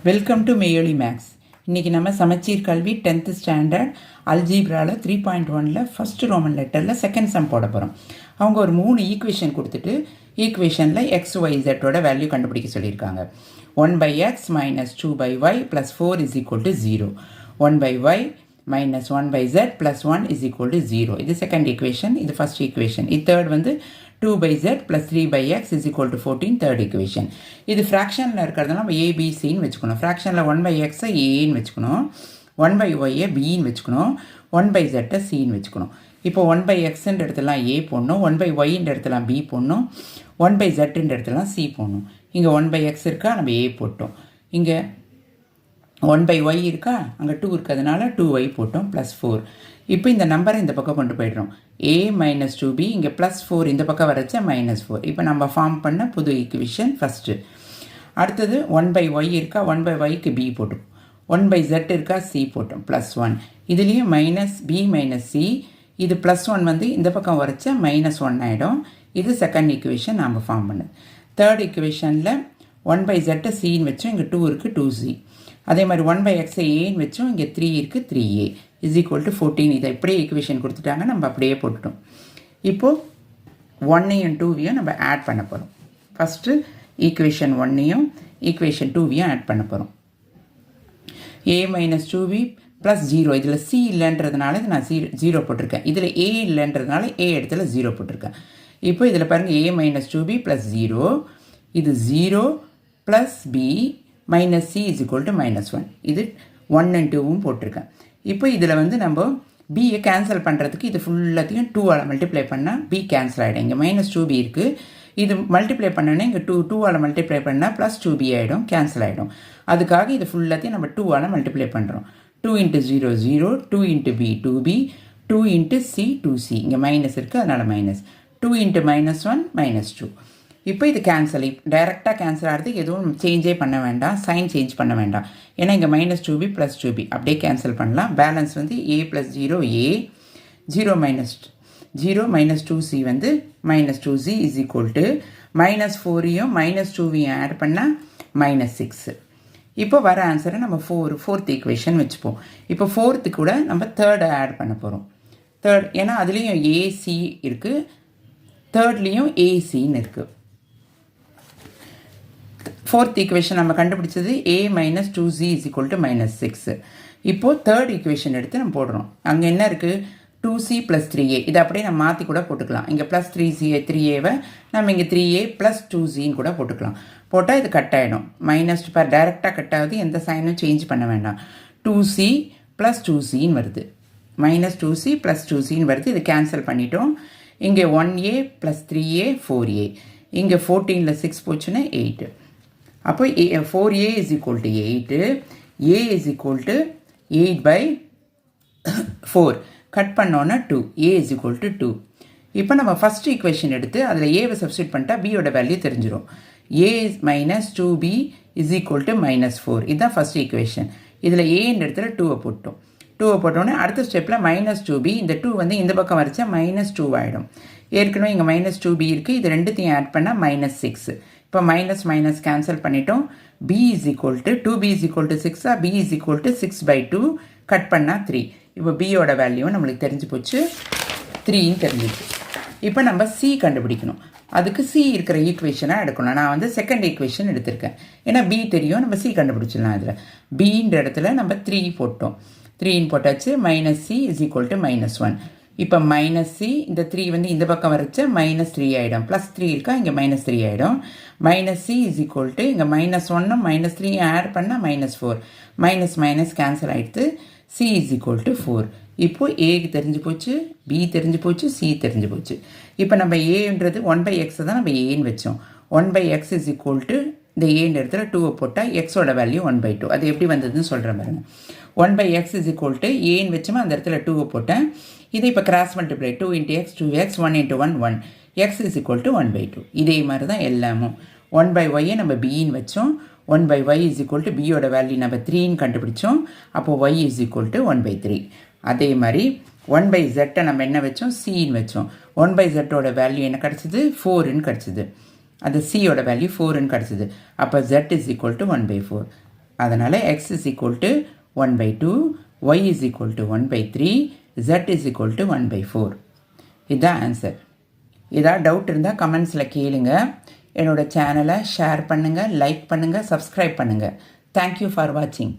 Welcome to மெய்யொலி maths. இன்றைக்கி நம்ம சமச்சீர் கல்வி 10th ஸ்டாண்டர்ட் அல்ஜீப்ராவில் 3.1 ஃபர்ஸ்ட் ரோமன் லெட்டரில் செகண்ட் சம் போட போகிறோம். அவங்க ஒரு 3 ஈக்குவேஷன் கொடுத்துட்டு ஈக்குவேஷனில் எக்ஸ் ஒய் ஜெட்டோட வேல்யூ கண்டுபிடிக்க சொல்லியிருக்காங்க. 1/x minus 2/y plus 4 is equal to 0. 1/y minus 1/z plus 1 is equal to 0. இது செகண்ட் ஈக்குவேஷன், இது ஃபர்ஸ்ட் ஈக்குவேஷன். இது தேர்ட் வந்து 2/z plus 3/x is equal to 14, third equation. இது ஃப்ராக்ஷனில் இருக்கிறதுனால நம்ம ஏபிசின்னு வச்சுக்கணும். ஃப்ராக்ஷனில் 1/x ஏன்னு வச்சுக்கணும், 1/y பின்னு வச்சுக்கணும், 1/z சின்னு வச்சுக்கணும். இப்போ 1/xன்ற இடத்துலாம் ஏ போடணும், 1/yன்ற இடத்துலாம் பி போடணும், 1/zன்ற இடத்துலாம் சி போடணும். இங்கே 1/x இருக்கா, நம்ம ஏ போட்டோம். இங்கே 1/y இருக்கா, அங்கே 2 இருக்கிறதுனால 2y போட்டோம், +4. இப்போ இந்த நம்பரை இந்த பக்கம் கொண்டு போய்ட்றோம். a minus 2b, இங்கே +4 இந்த பக்கம் வரைச்ச -4. இப்போ நம்ம ஃபார்ம் பண்ண புது ஈக்குவேஷன் ஃபஸ்ட்டு. அடுத்தது 1/y இருக்கா, 1/yக்கு b போட்டோம், 1/z இருக்கா, c போட்டோம், +1. இதுலேயும் -b - c, இது +1 வந்து இந்த பக்கம் வரைச்ச -1 ஆகிடும். இது செகண்ட் ஈக்குவேஷன் நாம் ஃபார்ம் பண்ணது. தேர்ட் ஈக்குவேஷனில் 1/z சின்னு வச்சோம், இங்கே 2 இருக்குது, 2c. அதே மாதிரி 1/x ஏன்னு வச்சோம், இங்கே 3 இருக்குது, 3a is equal to 14. இதை இப்படியே ஈக்குவேஷன் கொடுத்துட்டாங்க, நம்ம அப்படியே போட்டுட்டோம். இப்போது 1ஐயும் 2வையும் நம்ம ஆட் பண்ண போகிறோம். ஃபஸ்ட்டு ஈக்குவேஷன் 1ஐயும் ஈக்குவேஷன் 2வையும் ஆட் பண்ண போகிறோம். a minus 2b plus 0. இதில் c இல்லைன்றதுனால இது நான் 0 போட்டிருக்கேன். இதில் a இல்லைன்றதுனால a இடத்துல 0 போட்டிருக்கேன். இப்போ இதில் பாருங்கள், a minus 2b plus 0, இது 0 plus b minus c is equal to -1. இது 1 and 2வும் போட்டிருக்கேன். இப்போ இதில் வந்து நம்ம பியை கேன்சல் பண்ணுறதுக்கு இது ஃபுல்லாத்தையும் 2ஆல் மல்டிப்ளை பண்ணால் b கேன்சல் ஆகிடும். இங்கே -2b இருக்குது, இது மல்டிப்ளை பண்ணோன்னே இங்கே 2ஆல் மல்டிப்ளை பண்ணால் +2b ஆகிடும், கேன்சல் ஆகிடும். அதுக்காக இது ஃபுல்லாத்தையும் நம்ம 2ஆல் மல்டிப்ளை பண்ணுறோம். 2 × 0 0, 2 × b 2b, 2 × c 2c. இங்கே மைனஸ் இருக்குது, அதனால் -2 × -1 -2. இப்போ இது கேன்சல், டைரெக்டாக கேன்சல் ஆகிறதுக்கு எதுவும் சேஞ்சே பண்ண வேண்டாம், சைன் சேஞ்ச் பண்ண வேண்டாம். ஏன்னா இங்கே -2b + 2b அப்படியே கேன்சல் பண்ணலாம். பேலன்ஸ் வந்து a + 0 a, 0 - 2c வந்து -2c is equal to -4ஐயும் -2வையும் ஆட் பண்ணால் -6. இப்போ வர ஆன்சரை நம்ம ஃபோர்த் ஈக்குவேஷன் வச்சுப்போம். இப்போ ஃபோர்த்து கூட நம்ம தேர்டை ஆட் பண்ண போகிறோம். தேர்ட், ஏன்னா அதுலேயும் ஏசி இருக்குது, தேர்ட்லேயும் ஏசின்னு இருக்குது. ஃபோர்த் ஈக்குவேஷன் நம்ம கண்டுபிடிச்சது a minus 2c is equal to -6. இப்போது தேர்ட் ஈக்குவேஷன் எடுத்து நம்ம போடுறோம். அங்கே என்ன இருக்குது, 2c + 3a. இதை அப்படியே நம்ம மாற்றி கூட போட்டுக்கலாம். இங்கே +3a நம்ம இங்கே 3a + 2cன்னு கூட போட்டுக்கலாம். போட்டால் இது கட் ஆகிடும். டைரெக்டாக கட் ஆகுது, எந்த சைனும் சேஞ்ச் பண்ண வேண்டாம். 2c + 2cன்னு வருது, -2c + 2cன்னு வருது. இது கேன்சல் பண்ணிட்டோம். இங்கே 1a + 3a 4a, இங்கே 14ல் 6 போச்சுன்னா 8. அப்போ 4a is equal to 8, a is equal to 8/4. Cut பண்ணோன்னா 2, a is equal to 2. இப்போ நம்ம ஃபஸ்ட் ஈக்குவேஷன் எடுத்து அதில் ஏவை சப்ஸ்டியூட் பண்ணிட்டா பியோட வேல்யூ தெரிஞ்சிடும். a minus 2b is equal to -4. இதுதான் ஃபஸ்ட் ஈக்குவேஷன். இதில் ஏன்ற இடத்துல 2வை போட்டோம். 2வை போட்டோன்னே அடுத்த ஸ்டெப்பில் -2b, இந்த 2 வந்து இந்த பக்கம் வரைச்சா -2 ஆகிடும். ஏற்கனவே இங்கே -2b இருக்குது, இது ரெண்டுத்தையும் ஆட் பண்ணால் -6. இப்போ மைனஸ் கேன்சல் பண்ணிட்டோம். b is equal to 2b is equal to 6, b is equal to 6/2, cut பண்ணால் 3. இப்போ பியோட வேல்யூ நம்மளுக்கு தெரிஞ்சு போச்சு, 3ன்னு தெரிஞ்சிச்சு. இப்போ நம்ம c கண்டுபிடிக்கணும். அதுக்கு c இருக்கிற ஈக்குவேஷனாக எடுக்கணும். நான் வந்து செகண்ட் ஈக்குவேஷன் எடுத்திருக்கேன், ஏன்னா b தெரியும், நம்ம c கண்டுபிடிச்சிடலாம். இதில் bன்ற இடத்துல நம்ம 3 போட்டோம், 3ன்னு போட்டாச்சு. -c is equal to -1. இப்போ -c, இந்த 3 வந்து இந்த பக்கம் வரைச்சா -3 ஆகிடும், +3 இருக்கா, இங்கே -3 ஆகிடும். -c is equal to இங்கே -1ம் -3 ஆட் பண்ணால் -4, மைனஸ் கேன்சல் ஆகிடுது. c is equal to 4. இப்போது ஏக்கு தெரிஞ்சு போச்சு, b தெரிஞ்சு போச்சு, c தெரிஞ்சு போச்சு. இப்போ நம்ம ஏன்றது 1/x தான் நம்ம ஏன்னு வச்சோம். 1/x is equal to இந்த ஏன்ற இடத்துல 2வை போட்டால் எக்ஸோட வேல்யூ 1/2. அது எப்படி வந்ததுன்னு சொல்கிறேன் பாருங்க. 1/x is equal to ஏன்னு வச்சோமா, அந்த இடத்துல 2வை போட்டேன். இதை இப்போ cross multiply, 2 × x 2x, 1 × 1 1, x is equal to 1/2. இதே மாதிரி தான் எல்லாமும். 1/y நம்ம bன்னு வச்சோம், 1/y is equal to bயோட வேல்யூ நம்ம 3ன்னு கண்டுபிடிச்சோம். அப்போது y is equal to 1/3. அதே மாதிரி 1/z நம்ம என்ன வச்சோம், cன்னு வச்சோம். 1/zோட வேல்யூ என்ன கிடச்சிது, 4ன்னு கிடச்சிது. அது சியோட வேல்யூ 4ன்னு கிடச்சிது. அப்போ z is equal to 1/4. அதனால் x is equal to 1/2, y is equal to 1/3, z is equal to 1/4. இதுதான் ஆன்சர். ஏதாவது டவுட் இருந்தால் கமெண்ட்ஸில் கேளுங்க. என்னோடய சேனலை ஷேர் பண்ணுங்கள், லைக் பண்ணுங்கள், சப்ஸ்கிரைப் பண்ணுங்கள். தேங்க்யூ ஃபார் வாட்சிங்.